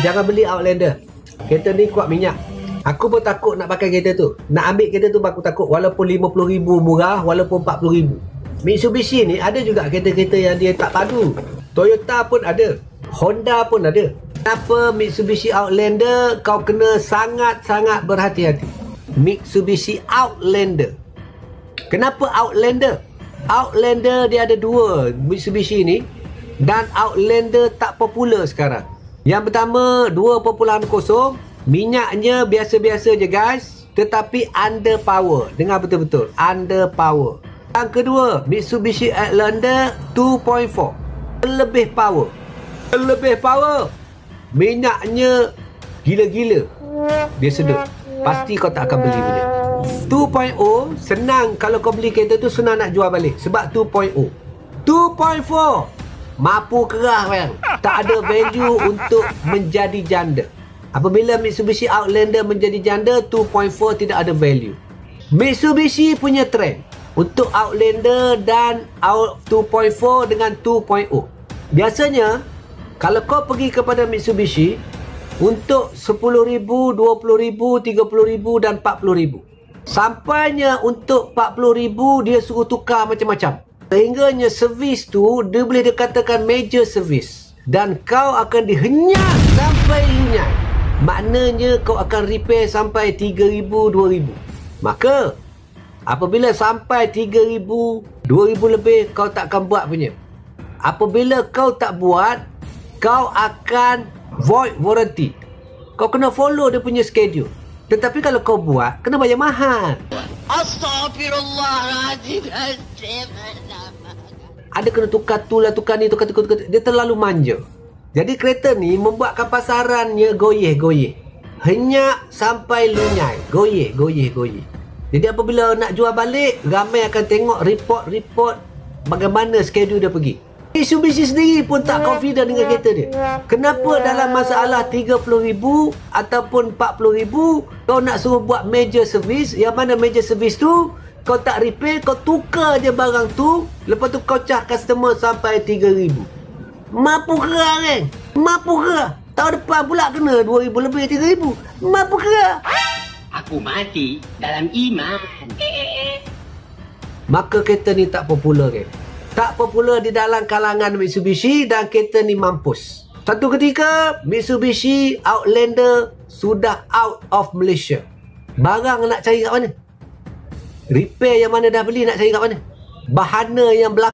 jangan beli Outlander. Kereta ni kuat minyak. Aku pun takut nak pakai kereta tu. Nak ambil kereta tu aku takut. Walaupun 50,000 murah, walaupun 40,000. Mitsubishi ni ada juga kereta-kereta yang dia tak padu. Toyota pun ada, Honda pun ada. Kenapa Mitsubishi Outlander kau kena sangat-sangat berhati-hati? Mitsubishi Outlander. Kenapa Outlander? Outlander dia ada dua Mitsubishi ni, dan Outlander tak popular sekarang. Yang pertama 2.0, minyaknya biasa-biasa je guys, tetapi underpower. Dengar betul-betul, underpower. Yang kedua, Mitsubishi Outlander 2.4, lebih power. Lebih power. Minyaknya gila-gila. Dia sedut. Pasti kau tak akan beli punya. 2.0 senang, kalau kau beli kereta tu senang nak jual balik sebab 2.0. 2.4 mampu kerah kan. Tak ada value untuk menjadi janda. Apabila Mitsubishi Outlander menjadi janda, 2.4 tidak ada value. Mitsubishi punya trend untuk Outlander dan 2.4 dengan 2.0. Biasanya kalau kau pergi kepada Mitsubishi untuk 10,000, 20,000, 30,000 dan 40,000. Sampainya untuk 40,000 dia suruh tukar macam-macam. Sehingganya servis tu dia boleh dikatakan major servis. Dan kau akan dihenyak sampai lunyai. Maknanya kau akan repair sampai 3,000, 2,000. Maka apabila sampai 3,000, 2,000 lebih, kau tak akan buat punya. Apabila kau tak buat, kau akan void warranty. Kau kena follow dia punya schedule. Tetapi kalau kau buat, kena bayar mahal. Astaghfirullahaladzim. Ada kena tukar tu lah, tukar ni, tukar. Dia terlalu manja. Jadi kereta ni membuatkan pasarannya goyeh-goyeh. Henyak sampai lunyai. Goyeh. Jadi apabila nak jual balik, ramai akan tengok report bagaimana schedule dia pergi. Mitsubishi sendiri pun tak confident dengan kereta dia. Kenapa dalam masalah 30,000 ataupun 40,000 kau nak suruh buat major service, yang mana major service tu kau tak repair, kau tukar je barang tu, lepas tu kau charge customer sampai 3,000. Mampu kerah kan? Mampu kerah. Tahun depan pula kena 2,000 lebih, 3,000. Mampu kerah. Aku mati dalam iman. Maka kereta ni tak popular kan? Tak popular di dalam kalangan Mitsubishi dan kereta ni mampus. Satu ketika Mitsubishi Outlander sudah out of Malaysia. Barang nak cari kat mana? Repair yang mana dah beli nak cari kat mana? Bahana yang berlaku